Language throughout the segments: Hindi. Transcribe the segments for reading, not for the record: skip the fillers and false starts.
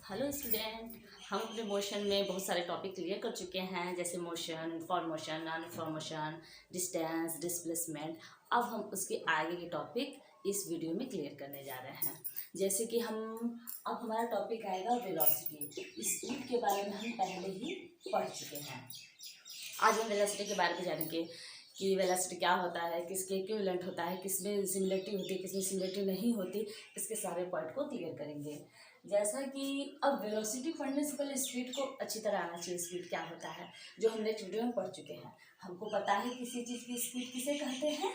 हेलो स्टूडेंट, हम अपने मोशन में बहुत सारे टॉपिक क्लियर कर चुके हैं, जैसे motion, formation, non formation, distance, displacement. अब हम उसके आगे के टॉपिक इस वीडियो में क्लियर करने जा रहे हैं। जैसे कि अब हमारा टॉपिक आएगा वेलोसिटी। स्पीड के बारे में हम पहले ही पढ़ चुके हैं। आज हम वेलोसिटी के बारे में जानेंगे कि वेलोसिटी क्या होता है, किसके इक्विवेलेंट होता है, किसमें सिमिलरिटी होती है, किसमें सिमिलरिटी नहीं होती। इसके सारे पॉइंट को क्लियर करेंगे। जैसा कि अब वेलोसिटी पढ़ने से पहले स्पीड को अच्छी तरह आना चाहिए। स्पीड क्या होता है जो हम नेक्स्ट वीडियो में पढ़ चुके हैं। हमको पता है किसी चीज़ की स्पीड किसे कहते हैं।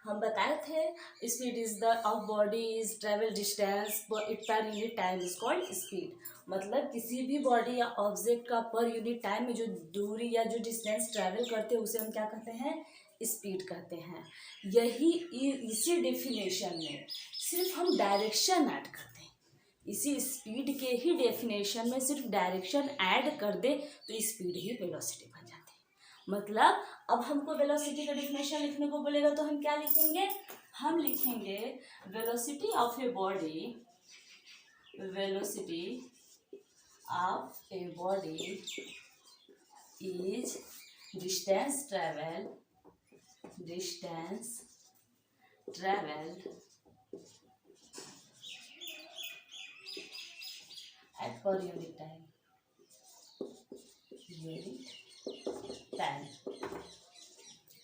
हम बताए थे speed is the of body is travel distance it per unit time is called speed. मतलब किसी भी बॉडी या ऑब्जेक्ट का पर यूनिट टाइम में जो दूरी या जो डिस्टेंस ट्रैवल करते हैं उसे हम क्या कहते हैं, स्पीड कहते हैं। यही इसी डेफिनेशन में सिर्फ हम डायरेक्शन ऐड करते हैं। इसी स्पीड के ही डेफिनेशन में सिर्फ डायरेक्शन ऐड कर दे तो स्पीड ही वेलोसिटी बन जाती है। मतलब अब हमको वेलोसिटी का डेफिनेशन लिखने को बोलेगा तो हम क्या लिखेंगे, हम लिखेंगे velocity of a body, velocity of a body is distance travelled at per unit time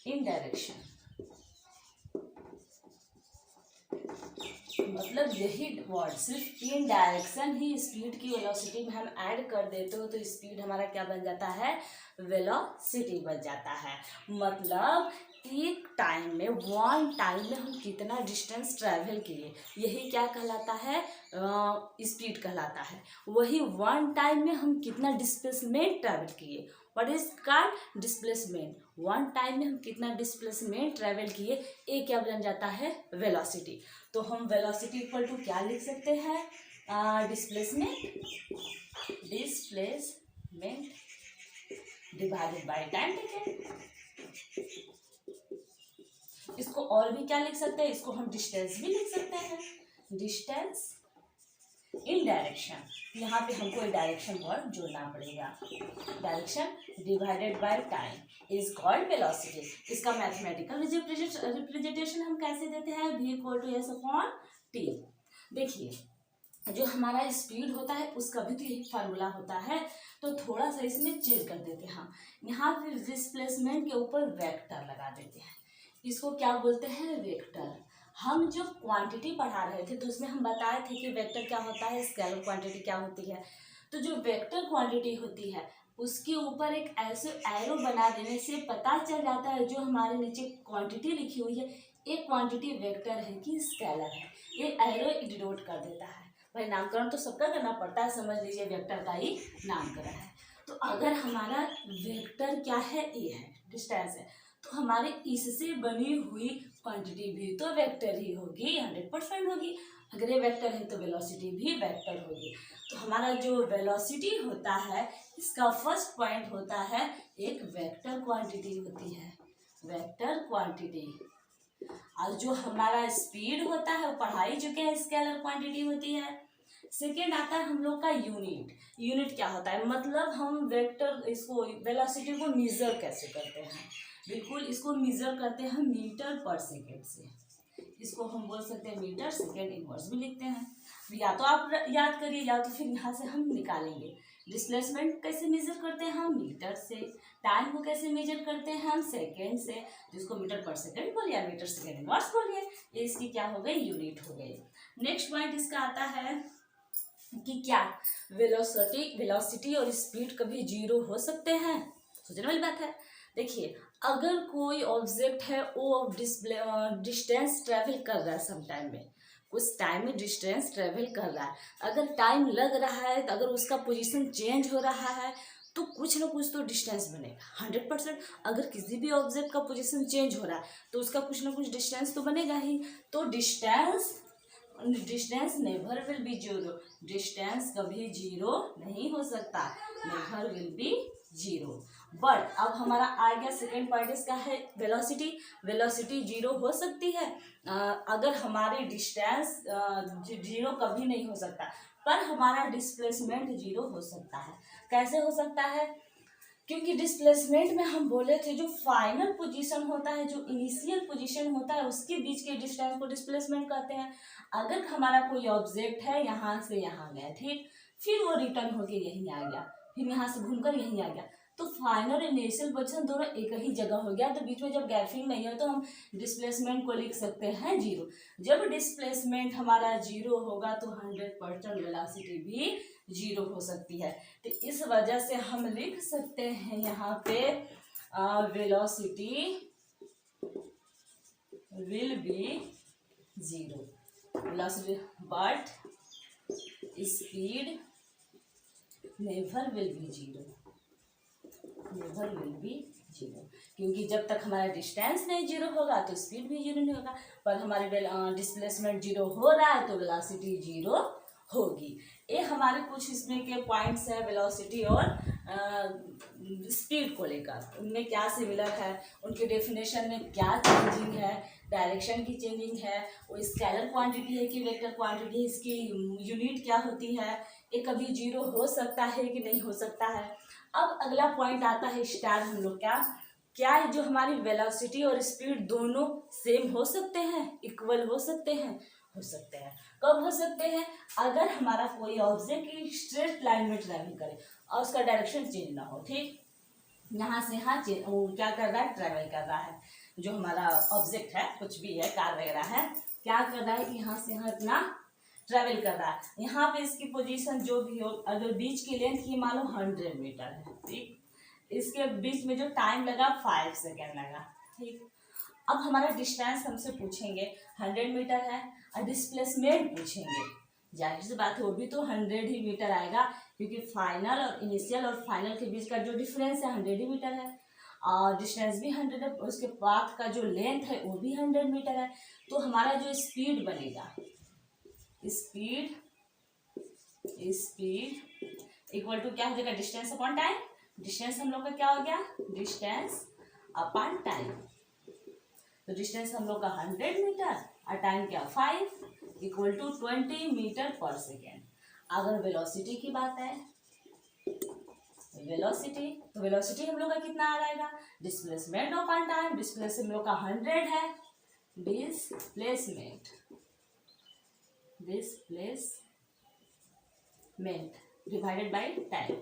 in direction। मतलब यही वर्ड सिर्फ इन डायरेक्शन ही स्पीड की वेलोसिटी में हम ऐड कर देते हो तो स्पीड हमारा क्या बन जाता है, वेलोसिटी बन जाता है। मतलब एक टाइम में वन टाइम में हम कितना डिस्टेंस ट्रैवल किए, यही क्या कहलाता है, स्पीड कहलाता है। वही वन टाइम में हम कितना डिस्प्लेसमेंट ट्रैवल किए, what is called displacement. One time में हम कितना डिस्प्लेसमेंट ट्रैवल किए, ये क्या बन जाता है, वेलोसिटी। तो हम वेलोसिटी इक्वल टू क्या लिख सकते हैं, displacement divided by time taken. इसको और भी क्या लिख सकते हैं, इसको हम डिस्टेंस भी लिख सकते हैं, डिस्टेंस इन डायरेक्शन। यहाँ पे हमको एक डायरेक्शन वर्ड जोड़ना पड़ेगा, direction divided by time is called velocity. इसका मैथमेटिकल रिप्रेजेंटेशन हम कैसे देते हैं, v equal to S upon T. देखिए जो हमारा स्पीड होता है उसका भी तो एक फार्मूला होता है, तो थोड़ा सा इसमें चेंज कर देते हैं हम। यहाँ पे डिस्प्लेसमेंट के ऊपर वेक्टर लगा देते हैं, इसको क्या बोलते हैं, वेक्टर। हम जो क्वांटिटी पढ़ा रहे थे तो उसमें हम बताए थे कि वेक्टर क्या होता है, स्केलर क्वांटिटी क्या होती है। तो जो वेक्टर क्वांटिटी होती है उसके ऊपर एक ऐसे एरो बना देने से पता चल जाता है जो हमारे नीचे क्वांटिटी लिखी हुई है एक क्वांटिटी वेक्टर है कि स्केलर है। ये एरो डिनोट कर देता है। भाई नामकरण तो सबका करना पड़ता है, समझ लीजिए वेक्टर का ही नामकरण है। तो अगर हमारा वेक्टर क्या है, ए है, डिस्टेंस है, तो हमारे इससे बनी हुई क्वांटिटी भी तो वेक्टर ही होगी, 100% होगी। अगर ये वेक्टर है तो वेलोसिटी भी वेक्टर होगी। तो हमारा जो वेलोसिटी होता है इसका फर्स्ट पॉइंट होता है एक वेक्टर क्वांटिटी होती है, वेक्टर क्वांटिटी। और जो हमारा स्पीड होता है वो पढ़ा ही चुके हैं, स्केलर क्वांटिटी होती है। सेकेंड आता है हम लोग का यूनिट। यूनिट क्या होता है, मतलब हम वेक्टर इसको वेलोसिटी को मेजर कैसे करते हैं, बिल्कुल इसको मेजर करते हैं मीटर पर सेकेंड से। इसको हम बोल सकते हैं मीटर सेकेंड इनवर्स भी लिखते हैं। या तो आप याद करिए या तो फिर यहाँ से हम निकालेंगे। डिस्प्लेसमेंट कैसे मेजर करते हैं हम, मीटर से। टाइम को कैसे मेजर करते हैं हम, सेकेंड से, जिसको मीटर पर सेकेंड बोलिए या मीटर सेकेंड इनवर्स बोलिए। ये इसकी क्या हो गई, यूनिट हो गई। नेक्स्ट पॉइंट इसका आता है कि क्या वेलोसिटी और स्पीड कभी जीरो हो सकते हैं, सोचने वाली बात है। देखिए अगर कोई ऑब्जेक्ट है वो डिस्टेंस ट्रेवल कर रहा है, सम टाइम में कुछ टाइम में डिस्टेंस ट्रेवल कर रहा है, अगर टाइम लग रहा है तो अगर उसका पोजीशन चेंज हो रहा है तो कुछ ना कुछ तो डिस्टेंस बनेगा 100%। अगर किसी भी ऑब्जेक्ट का पोजीशन चेंज हो रहा है तो उसका कुछ ना कुछ डिस्टेंस तो बनेगा ही। तो distance never will be zero, distance कभी जीरो नहीं हो सकता, never will be zero. But अब हमारा आ गया सेकेंड पार्ट, इसका है वेलोसिटी। वेलोसिटी जीरो हो सकती है अगर हमारी डिस्टेंस जीरो कभी नहीं हो सकता, पर हमारा डिस्प्लेसमेंट जीरो हो सकता है। कैसे हो सकता है? क्योंकि डिस्प्लेसमेंट में हम बोले थे जो फाइनल पोजीशन होता है, जो इनिशियल पोजीशन होता है, उसके बीच के डिस्टेंस को डिस्प्लेसमेंट कहते हैं। अगर हमारा कोई ऑब्जेक्ट है यहाँ से यहाँ गया, ठीक, फिर वो रिटर्न होके यहीं आ गया, फिर यहाँ से घूमकर यहीं आ गया, तो फाइनल और इनिशियल पोजीशन दोनों एक ही जगह हो गया, तो बीच में जब गैपिंग नहीं है तो हम डिस्प्लेसमेंट को लिख सकते हैं जीरो। जब डिस्प्लेसमेंट हमारा जीरो होगा तो 100% वेलोसिटी भी जीरो हो सकती है। तो इस वजह से हम लिख सकते हैं यहाँ पे velocity will be zero, velocity but speed never will be zero, never will be zero. क्योंकि जब तक हमारा डिस्टेंस नहीं जीरो होगा तो स्पीड भी जीरो नहीं होगा, पर हमारे डिस्प्लेसमेंट जीरो हो रहा है तो वेलोसिटी जीरो होगी। ये हमारे कुछ इसमें के पॉइंट्स है वेलोसिटी और स्पीड को लेकर, उनमें क्या सिमिलर है, उनके डेफिनेशन में क्या चेंजिंग है, डायरेक्शन की चेंजिंग है, वो स्केलर क्वांटिटी है कि वेक्टर क्वांटिटी, इसकी यूनिट क्या होती है, ये कभी जीरो हो सकता है कि नहीं हो सकता है। अब अगला पॉइंट आता है स्टार, हम लोग क्या जो हमारी वेलोसिटी और स्पीड दोनों सेम हो सकते हैं, इक्वल हो सकते हैं? हो सकते हैं। कब हो सकते हैं? अगर हमारा कोई ऑब्जेक्ट स्ट्रेट लाइन में ट्रैवल करे और उसका डायरेक्शन चेंज ना हो, ठीक, यहाँ से यहाँ वो क्या कर रहा है, ट्रैवल कर रहा है, जो हमारा ऑब्जेक्ट है, कुछ भी है, कार वगैरह है, क्या कर रहा है कि यहाँ से यहाँ इतना ट्रैवल कर रहा है। यहाँ पे इसकी पोजीशन जो भी हो, अगर बीच की लेंथ की मान लो 100 मीटर है, ठीक, इसके बीच में जो टाइम लगा 5 सेकेंड लगा, ठीक। अब हमारा डिस्टेंस हमसे पूछेंगे 100 मीटर है, और डिस्प्लेसमेंट पूछेंगे, जाहिर सी बात है वो भी तो 100 ही मीटर आएगा, क्योंकि फाइनल और इनिशियल और फाइनल के बीच का जो डिफरेंस है 100 ही मीटर है, और डिस्टेंस भी 100 है, उसके पाथ का जो लेंथ है वो भी 100 मीटर है। तो हमारा जो स्पीड बनेगा, स्पीड इक्वल टू क्या हो जाएगा, डिस्टेंस अपॉन टाइम। डिस्टेंस हम लोग का क्या हो गया, डिस्टेंस अपॉन टाइम। तो डिस्टेंस हम लोग का 100 मीटर और टाइम क्या 5 equal to 20 metre per second. अगर वेलोसिटी की बात है, वेलोसिटी, तो वेलोसिटी हम लोग का कितना आ जाएगा, डिस्प्लेसमेंट अपॉन टाइम। डिस्प्लेसमेंट हम लोग का 100 है, डिस्प्लेसमेंट डिवाइडेड बाई टाइम।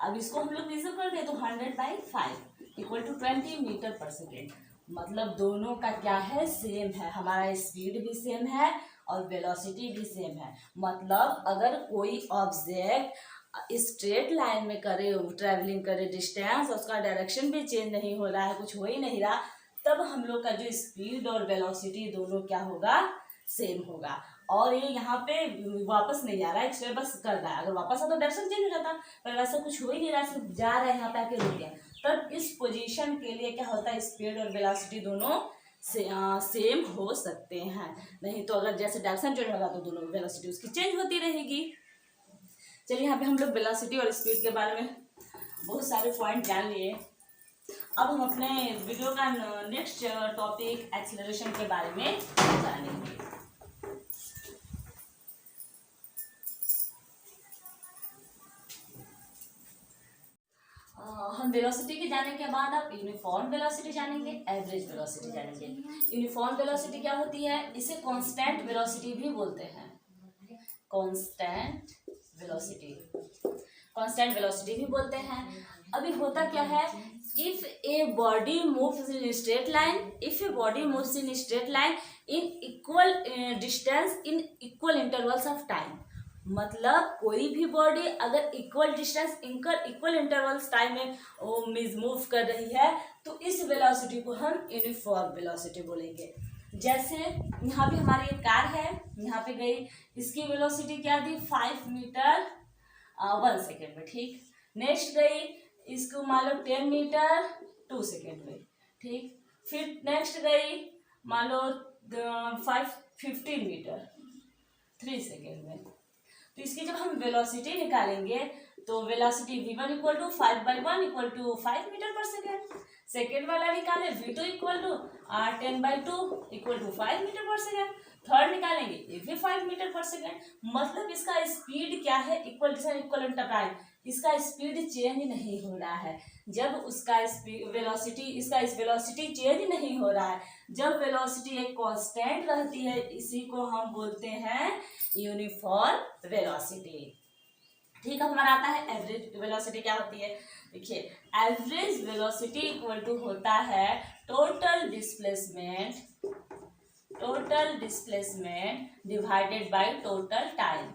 अब इसको हम लोग रिजर्व कर दे तो 100/5 equal to 20 metre per second. मतलब दोनों का क्या है, सेम है, हमारा स्पीड भी सेम है और वेलोसिटी भी सेम है। मतलब अगर कोई ऑब्जेक्ट स्ट्रेट लाइन में करे, ट्रैवलिंग करे डिस्टेंस, उसका डायरेक्शन भी चेंज नहीं हो रहा है, कुछ हो ही नहीं रहा, तब हम लोग का जो स्पीड और वेलोसिटी दोनों क्या होगा, सेम होगा। और ये यहाँ पे वापस नहीं आ रहा है, एक्स्ट्रा बस कर रहा है, अगर वापस आता तो डायरेक्शन चेंज हो जाता, पर वैसा कुछ हो ही नहीं रहा, सिर्फ जा रहा है, यहाँ पे आके रुक गया। तब इस पोजीशन के लिए क्या होता है, स्पीड और वेलोसिटी दोनों सेम हो सकते हैं। नहीं तो अगर जैसे डायरेक्शन चेंज होगा तो दोनों वेलोसिटी उसकी चेंज होती रहेगी। चलिए यहाँ पे हम लोग वेलोसिटी और स्पीड के बारे में बहुत सारे पॉइंट जान लिए। अब हम अपने वीडियो का नेक्स्ट टॉपिक एक्सेलरेशन के बारे में जानेंगे। हम वेलोसिटी के जाने के बाद आप यूनिफॉर्म वेलोसिटी जानेंगे, एवरेज वेलोसिटी जानेंगे। यूनिफॉर्म वेलोसिटी क्या होती है, इसे कांस्टेंट वेलोसिटी भी बोलते हैं, कांस्टेंट वेलोसिटी भी बोलते हैं। अभी होता क्या है, if a body moves in straight line in equal distance in equal intervals of time. मतलब कोई भी बॉडी अगर equal distance equal intervals time में मूव कर रही है तो इस वेलोसिटी को हम यूनिफॉर्म वेलोसिटी बोलेंगे। जैसे यहाँ पे हमारी एक कार है, यहाँ पे गई, इसकी वेलोसिटी क्या दी, 5 मीटर 1 सेकेंड में, ठीक। नेक्स्ट गई, इसको मान लो 10 मीटर 2 सेकेंड में, ठीक। फिर नेक्स्ट गई मान लो 15 मीटर 3 सेकेंड में। तो इसकी जब हम वेलोसिटी निकालेंगे तो velocity v1 equal to 5/1 equal to 5 metre per second. Second वाला निकाले v2 equal to 10/2 equal to 5 metre per second. Third निकालेंगे ये भी 5 मीटर पर सेकेंड। मतलब इसका स्पीड क्या है, इक्वल टाइम, इसका स्पीड चेंज नहीं हो रहा है। जब उसका वेलोसिटी चेंज नहीं हो रहा है, जब वेलोसिटी एक कांस्टेंट रहती है, इसी को हम बोलते हैं यूनिफॉर्म वेलोसिटी। ठीक है, हमारा आता है एवरेज वेलोसिटी क्या होती है। देखिए एवरेज वेलोसिटी इक्वल टू होता है total displacement divided by total time.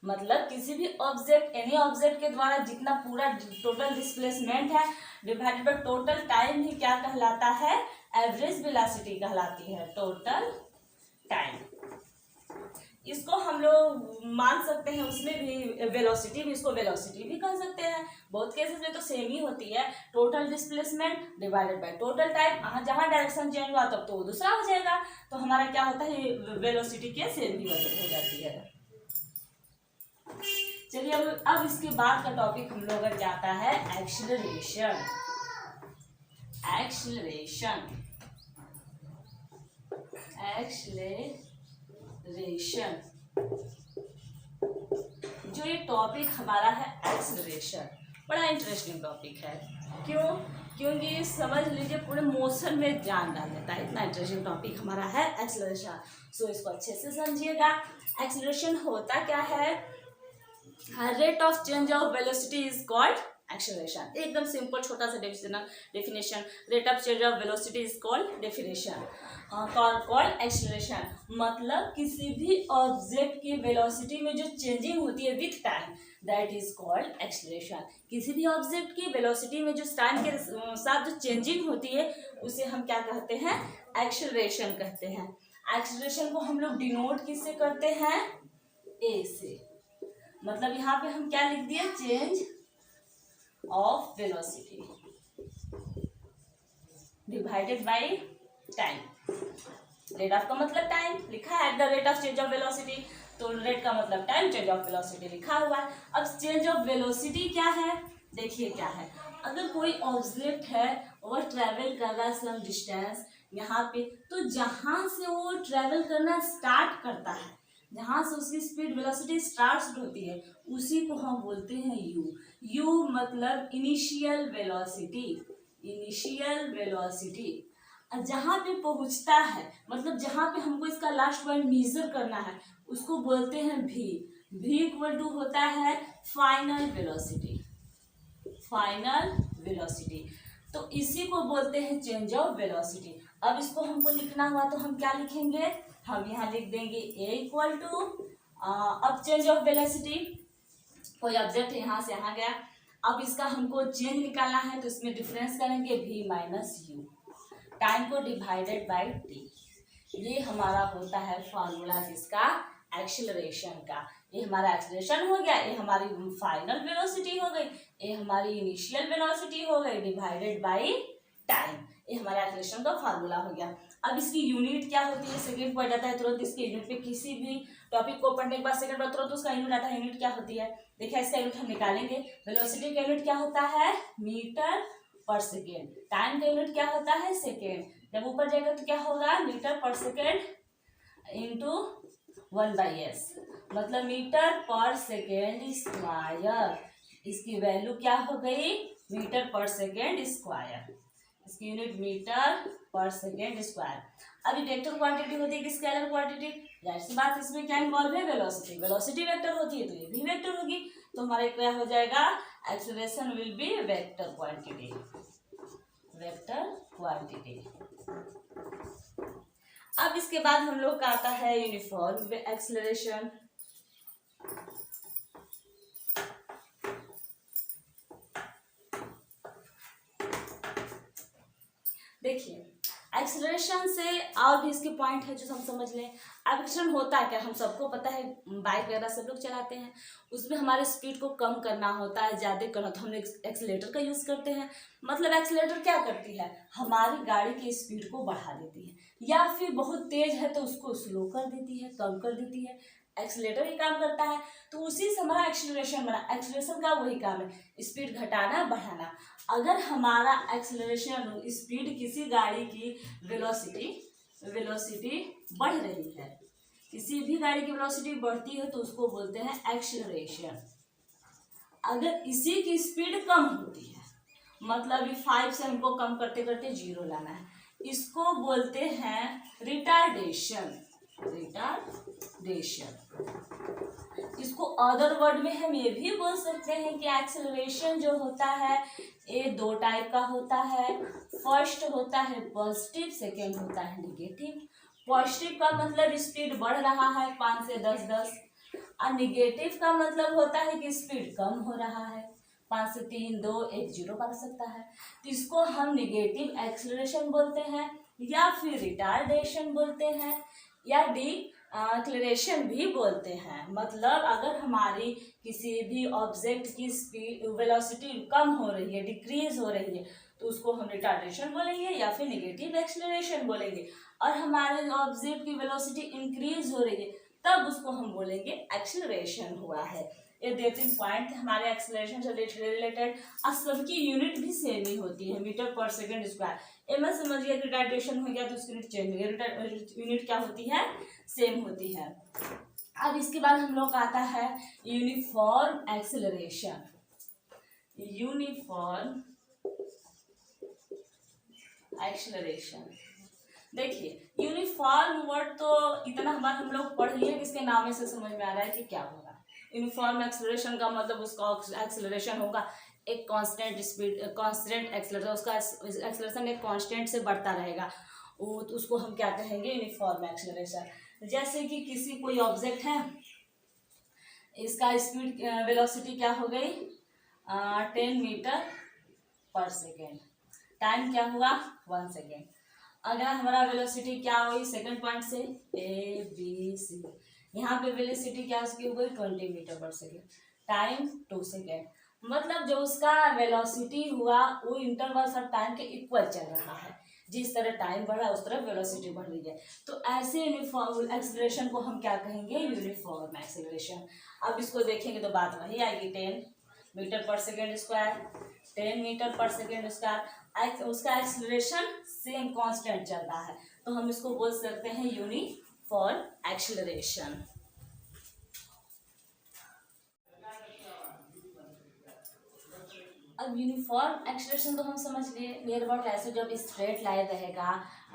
मतलब किसी भी ऑब्जेक्ट, एनी ऑब्जेक्ट के द्वारा जितना पूरा टोटल डिस्प्लेसमेंट है डिवाइडेड बाय टोटल टाइम ही क्या कहलाता है, एवरेज वेलोसिटी कहलाती है, टोटल टाइम। इसको हम लोग मान सकते हैं, उसमें भी वेलोसिटी भी, इसको वेलोसिटी भी कह सकते हैं। बहुत केसेस में तो सेम ही होती है, total displacement divided by total time. जहाँ डायरेक्शन चेंज हुआ तब तो वो दूसरा हो जाएगा, तो हमारा क्या होता है, वेलोसिटी के सेम ही हो जाती है। चलिए अब इसके बाद का टॉपिक हम लोग का क्या आता है, एक्सीलरेशन। जो ये टॉपिक हमारा है एक्सीलरेशन, बड़ा इंटरेस्टिंग टॉपिक है। क्योंकि समझ लीजिए पूरे मोशन में जान डाल देता है, इतना इंटरेस्टिंग टॉपिक हमारा है एक्सीलरेशन। सो इसको अच्छे से समझिएगा। एक्सीलरेशन होता क्या है, rate of change of velocity is called acceleration. एकदम सिंपल छोटा सा definition, rate of change of velocity is called acceleration. मतलब किसी भी ऑब्जेक्ट की वेलोसिटी में जो चेंजिंग होती है with time, that is called acceleration. किसी भी ऑब्जेक्ट की वेलोसिटी में जो टाइम के साथ जो चेंजिंग होती है उसे हम क्या कहते हैं, एक्सीलरेशन कहते हैं। एक्सीलरेशन को हम लोग डिनोट किससे करते हैं, ए से। मतलब यहाँ पे हम क्या लिख दिए, change of velocity divided by time. Rate of का मतलब टाइम, लिखा है at the rate of change of velocity, तो रेट का मतलब टाइम, चेंज ऑफ वेलोसिटी लिखा हुआ है। अब चेंज ऑफ वेलोसिटी क्या है, देखिए क्या है। अगर कोई ऑब्जेक्ट है और ट्रेवल कर रहा है सम डिस्टेंस यहाँ पे, तो जहाँ से वो ट्रेवल करना स्टार्ट करता है, जहाँ से उसकी स्पीड वेलोसिटी स्टार्ट होती है, उसी को हम बोलते हैं यू मतलब इनिशियल वेलोसिटी। जहाँ पे पहुँचता है, मतलब जहाँ पे हमको इसका लास्ट पॉइंट मेजर करना है, उसको बोलते हैं v इक्वल टू होता है फाइनल वेलोसिटी। तो इसी को बोलते हैं चेंज ऑफ वेलोसिटी। अब इसको हमको लिखना हुआ तो हम क्या लिखेंगे, हम यहाँ लिख देंगे a इक्वल टू, अब चेंज ऑफ वेलोसिटी, कोई ऑब्जेक्ट यहाँ से यहाँ गया, अब इसका हमको चेंज निकालना है तो इसमें डिफरेंस करेंगे v माइनस यू, टाइम को डिवाइडेड बाय टी। ये हमारा होता है फॉर्मूला किसका, एक्सीलरेशन का। ये हमारा एक्सीलरेशन हो गया, ये हमारी फाइनल वेलोसिटी हो गई, ये हमारी इनिशियल वेलोसिटी हो गई डिवाइडेड बाय टाइम। ये हमारा एक्सीलरेशन का फार्मूला हो गया। अब इसकी यूनिट क्या होती है, सेकंड पॉइंट आता है तुरंत इसके यूनिट पे। किसी भी टॉपिक को पढ़ने के बाद सेकंड बार तुरंत उसका यूनिट आता है। यूनिट क्या होती है, देखिए इसका यूनिट हम निकालेंगे। वेलोसिटी का यूनिट क्या होता है, मीटर पर सेकेंड। टाइम का यूनिट क्या होता है, सेकेंड। जब ऊपर जाएगा तो क्या होगा, metre per second into 1/s, मतलब मीटर पर सेकेंड स्क्वायर। इसकी वैल्यू क्या हो गई, मीटर पर सेकेंड स्क्वायर। इसकी unit metre per second square. अभी वेक्टर क्वांटिटी होती है कि स्केलर क्वांटिटी, जाहिर सी बात इसमें क्या इन्वॉल्व है, वेलोसिटी। वेलोसिटी वेक्टर होती है तो ये भी वेक्टर होगी, तो हमारा क्या हो जाएगा, acceleration will be vector quantity. अब इसके बाद हम लोग का आता है यूनिफॉर्म एक्सीलरेशन। देखिए एक्सीलरेशन से और भी इसके पॉइंट है जो हम समझ लें। एक्सीलरेशन होता है क्या, हम सबको पता है, बाइक वगैरह सब लोग चलाते हैं, उसमें हमारे स्पीड को कम करना होता है, ज़्यादा करना, तो हम लोग एक्सीलरेटर का यूज़ करते हैं। मतलब एक्सीलरेटर क्या करती है, हमारी गाड़ी की स्पीड को बढ़ा देती है, या फिर बहुत तेज है तो उसको स्लो कर देती है, कम कर देती है। एक्सीलरेटर ही काम करता है, तो उसी से हमारा एक्सीलरेशन बना। एक्सीलरेशन का वही काम है, स्पीड घटाना बढ़ाना। अगर हमारा एक्सीलरेशन स्पीड किसी गाड़ी की वेलोसिटी बढ़ रही है, किसी भी गाड़ी की वेलोसिटी बढ़ती है तो उसको बोलते हैं एक्सीलरेशन। अगर इसी की स्पीड कम होती है, मतलब ये 5 से हमको कम करते करते 0 लाना है, इसको बोलते हैं रिटार्डेशन। इसको अदर वर्ड में हम ये भी बोल सकते हैं कि एक्सेलरेशन जो होता है ये 2 टाइप का होता है। फर्स्ट होता है पॉजिटिव, सेकेंड होता है निगेटिव। पॉजिटिव का मतलब स्पीड बढ़ रहा है 5 से 10 और निगेटिव का मतलब होता है कि स्पीड कम हो रहा है, 5 से 3 2 1 0 पा सकता है। तो इसको हम निगेटिव एक्सेलरेशन बोलते हैं या फिर रिटार्डेशन बोलते हैं या एक्सेलरेशन भी बोलते हैं। मतलब अगर हमारी किसी भी ऑब्जेक्ट की स्पीड वेलोसिटी कम हो रही है, डिक्रीज हो रही है, तो उसको हम रिटार्डेशन बोलेंगे या फिर निगेटिव एक्सेलरेशन बोलेंगे। और हमारे ऑब्जेक्ट की वेलोसिटी इंक्रीज हो रही है, तब उसको हम बोलेंगे एक्सेलरेशन हुआ है। ये 2-3 पॉइंट हमारे एक्सेलरेशन से रिलेटेड। और सबकी यूनिट भी सेम ही होती है, मीटर पर सेकेंड स्क्वायर। मैं समझ गया कि रिटार्डेशन हो गया तो उसकी यूनिट चेंज हो गया, यूनिट क्या होती है, सेम होती है। अब इसके बाद हम लोग का आता है यूनिफॉर्म एक्सेलरेशन। यूनिफॉर्म एक्सेलरेशन, देखिए यूनिफॉर्म वर्ड तो इतना बार हम लोग पढ़ लिए कि इसके नाम से समझ में आ रहा है कि क्या होगा। यूनिफॉर्म एक्सेलरेशन का मतलब उसका एक्सेलरेशन होगा एक कांस्टेंट स्पीड, कांस्टेंट एक्सेलरेशन, उसका एक्सेलरेशन एक कांस्टेंट से बढ़ता रहेगा, वो तो उसको हम क्या कहेंगे, यूनिफॉर्म एक्सेलरेशन। जैसे कि किसी कोई ऑब्जेक्ट है, इसका स्पीड वेलोसिटी क्या हो गई 10 मीटर पर सेकेंड, टाइम क्या हुआ 1 सेकेंड। अगर हमारा वेलोसिटी क्या हुई सेकंड पॉइंट से ABC, यहाँ पे वेलोसिटी क्या उसकी हो गई 20 metre per second, time 2 second. मतलब जो उसका वेलोसिटी हुआ वो इंटरवल ऑफ टाइम के इक्वल चल रहा है, जिस तरह टाइम बढ़ा उस तरह वेलोसिटी बढ़ रही है। तो ऐसे यूनिफॉर्म एक्सेलरेशन को हम क्या कहेंगे, यूनिफॉर्म एक्सेलरेशन। अब इसको देखेंगे तो बात वही आएगी, 10 metre per second square, 10 metre per second square, उसका एक्सेलरेशन सेम कांस्टेंट चल रहा है, तो हम इसको बोल सकते हैं यूनिफॉर्म एक्सेलरेशन। अब यूनिफॉर्म एक्सेलरेशन तो हम समझ लिए, नियर अबाउट ऐसे जब स्ट्रेट लाइन रहेगा,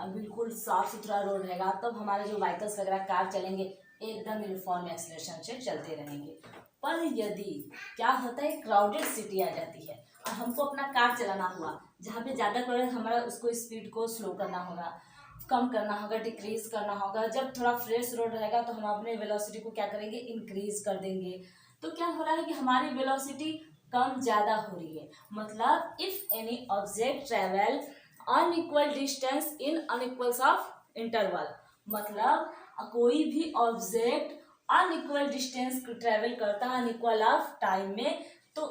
बिल्कुल साफ सुथरा रोड रहेगा, तब हमारे जो व्हीकल्स वगैरह कार चलेंगे एकदम यूनिफॉर्म एक्सेलरेशन से चलते रहेंगे। पर यदि क्या होता है क्राउडेड सिटी आ जाती है और हमको अपना कार चलाना हुआ, जहाँ पे ज़्यादा क्राउडेड, हमारा उसको स्पीड को स्लो करना होगा, कम करना होगा, डिक्रीज करना होगा। जब थोड़ा फ्रेश रोड रहेगा तो हम अपने वेलोसिटी को क्या करेंगे, इंक्रीज कर देंगे। तो क्या हो रहा है कि हमारी वेलोसिटी कम ज़्यादा हो रही है। मतलब if any object travel unequal distance in unequals of interval, मतलब कोई भी ऑब्जेक्ट अनइक्वल डिस्टेंस ट्रेवल करता है अनइक्वल ऑफ टाइम में, तो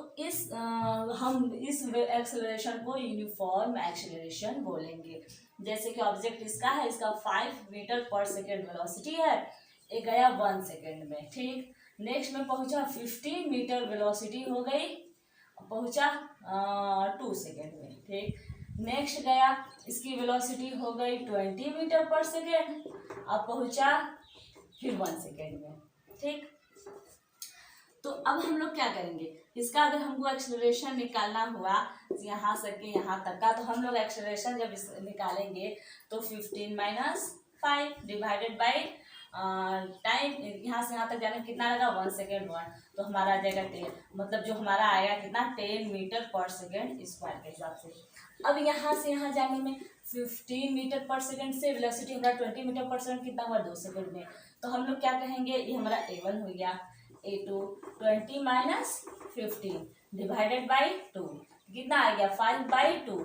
हम इस एक्सेलरेशन को यूनिफॉर्म एक्सेलरेशन बोलेंगे। जैसे कि ऑब्जेक्ट इसका है, इसका 5 मीटर पर सेकेंड वेलोसिटी है, ये गया 1 सेकेंड में, ठीक। नेक्स्ट में पहुंचा 15 मीटर वेलोसिटी हो गई, पहुंचा 2 सेकेंड में, ठीक। नेक्स्ट गया, इसकी वेलोसिटी हो गई 20 मीटर पर सेकेंड, अब पहुंचा फिर 1 सेकेंड में, ठीक। तो अब हम लोग क्या करेंगे, इसका अगर हमको एक्सेलरेशन निकालना हुआ यहाँ से के यहाँ तक का, तो हम लोग एक्सेलरेशन जब निकालेंगे तो 15 - 5 डिवाइडेड बाई टाइम, यहाँ से यहाँ तक जाने में कितना लगा 1 सेकेंड 1, तो हमारा आ जाएगा 10, मतलब जो हमारा आएगा कितना 10 मीटर पर सेकेंड स्क्वायर के हिसाब से। अब यहाँ से यहाँ जाने में 15 मीटर पर सेकेंड से वेलोसिटी हमारा 20 मीटर पर सेकेंड कितना हुआ 2 सेकेंड में, तो हम लोग क्या कहेंगे, ये हमारा A1 हो गया, A2 20 - 15 डिवाइडेड बाई 2 कितना आ गया 5/2,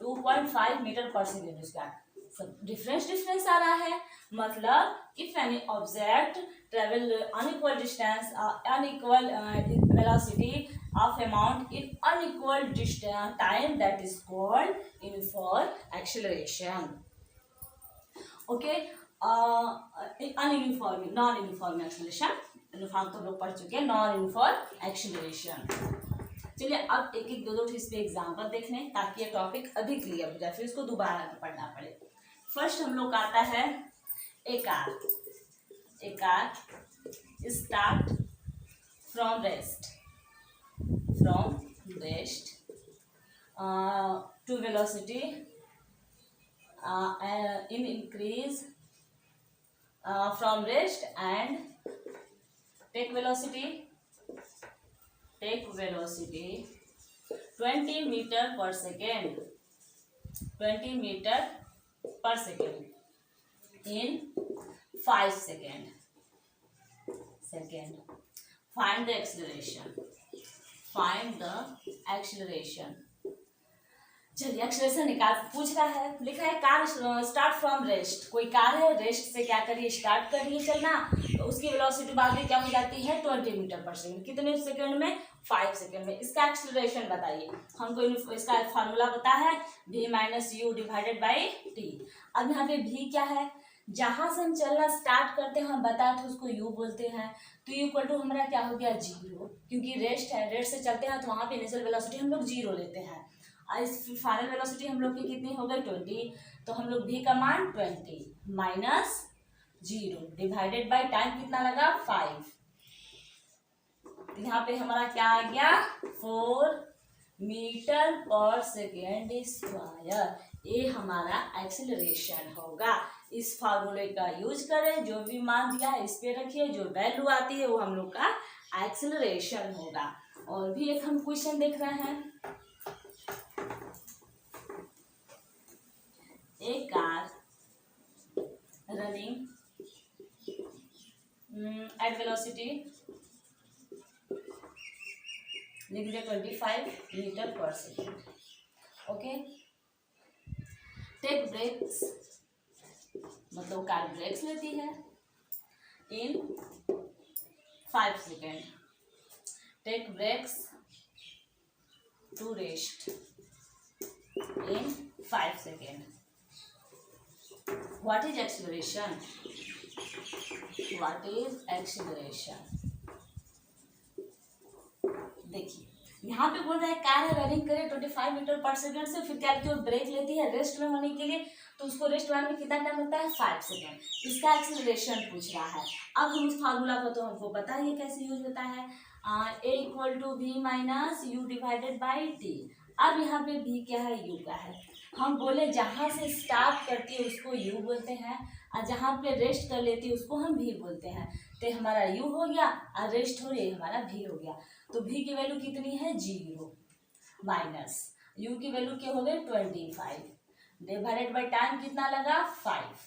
2.5 मीटर पर सेकेंड स्क्वायर। सब डिफरेंस आ रहा है। मतलब if any object travel unequal distance, unequal velocity of amount in unequal distance time, that is called uniform acceleration. Okay ununiform non uniform acceleration, uniform तो लोग पढ़ चुके हैं, नॉन यूनिफॉर्म एक्सेलरेशन। चलिए अब एक एक दो इस पे एग्जाम्पल देख लें ताकि ये टॉपिक अधिक क्लियर हो जाए, फिर इसको दोबारा न पढ़ना पड़े। फर्स्ट हम लोग का आता है a car start from rest to velocity in increase from rest and take velocity 20 meter per second in 5 second. Find the acceleration. चलिए एक्सेलरेशन निकाल पूछ रहा है, लिखा है कार स्टार्ट फ्रॉम रेस्ट। कोई कार है, रेस्ट से क्या करिए स्टार्ट करिए चलना, तो उसकी वेलोसिटी बाद में क्या हो जाती है 20 मीटर पर सेकंड। कितने सेकंड में? 5 सेकंड में। इसका एक्सेलरेशन बताइए। हमको इसका फार्मूला पता है v minus u divided by t. अब यहाँ पे v क्या है, जहां से हम चलना स्टार्ट करते हैं हम बताए थे उसको u बोलते हैं, तो u इक्वल टू हमारा क्या हो गया 0, क्योंकि रेस्ट है, रेस्ट से चलते हैं तो वहां पे इनिशियल वेलोसिटी हम लोग 0 लेते हैं। इस फाइनल वेलोसिटी हम लोग की कितनी हो गई 20, तो हम लोग v का मान 20 माइनस 0 डिवाइडेड बाय टाइम कितना लगा 5। यहाँ पे हमारा क्या आ गया 4 मीटर पर सेकेंड स्क्वायर। ये हमारा एक्सेलरेशन होगा। इस फार्मूले का यूज करें, जो भी मान दिया है इस पे रखिए, जो वैल्यू आती है वो हम लोग का एक्सेलरेशन होगा। और भी एक हम क्वेश्चन देख रहे हैं, a car running at velocity लिख दिया 25 metre per second. Okay, take brakes मतलब कार ब्रेक्स लेती है in 5 second. Take brakes to rest in 5 second. What is acceleration? देखिए यहाँ पे बोल रहा है कार है रनिंग करे 25 मीटर पर सेकंड से, फिर क्या जो ब्रेक लेती है रेस्ट में होने के लिए, तो उसको रेस्ट होने में कितना टाइम लगता है 5 सेकंड। इसका एक्सेलरेशन पूछ रहा है। अब हम उस फार्मूला को तो हमको पता ही कैसे यूज होता है, a equal to v minus u divided by t. अब यहाँ पे v क्या है u का है। हम बोले जहाँ से स्टार्ट करती है उसको u बोलते हैं, और जहाँ पे रेस्ट कर लेती है उसको हम v बोलते हैं। तो हमारा u हो गया और रेस्ट हो रही है हमारा v हो गया। तो v की वैल्यू कितनी है 0 माइनस u की वैल्यू क्या हो गई 25 डिवाइडेड बाई टाइम कितना लगा 5,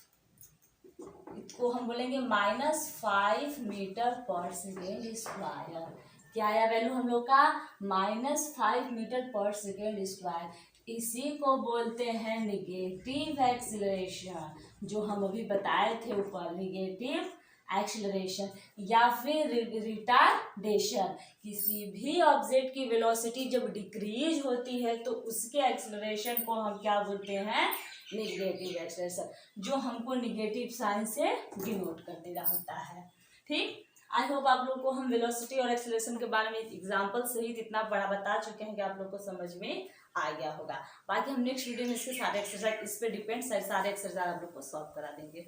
इसको हम बोलेंगे -5 मीटर पर सेकेंड स्क्वायर। क्या आया वैल्यू हम लोग का -5 मीटर पर सेकेंड स्क्वायर। इसी को बोलते हैं निगेटिव एक्सीलरेशन, जो हम अभी बताए थे ऊपर, निगेटिव एक्सीलरेशन या फिर रिटार्डेशन। किसी भी ऑब्जेक्ट की वेलोसिटी जब डिक्रीज होती है तो उसके एक्सीलरेशन को हम क्या बोलते हैं निगेटिव एक्सीलरेशन, जो हमको निगेटिव साइन से डिनोट कर देना होता है। ठीक, आई होप आप लोग को हम वेलोसिटी और एक्सीलरेशन के बारे में एग्जाम्पल सहित इतना बड़ा बता चुके हैं कि आप लोग को समझ में आ गया होगा। बाकी हम नेक्स्ट वीडियो में इसके सारे एक्सरसाइज, इस पे डिपेंड सारे एक्सरसाइज आप लोग को सॉल्व करा देंगे।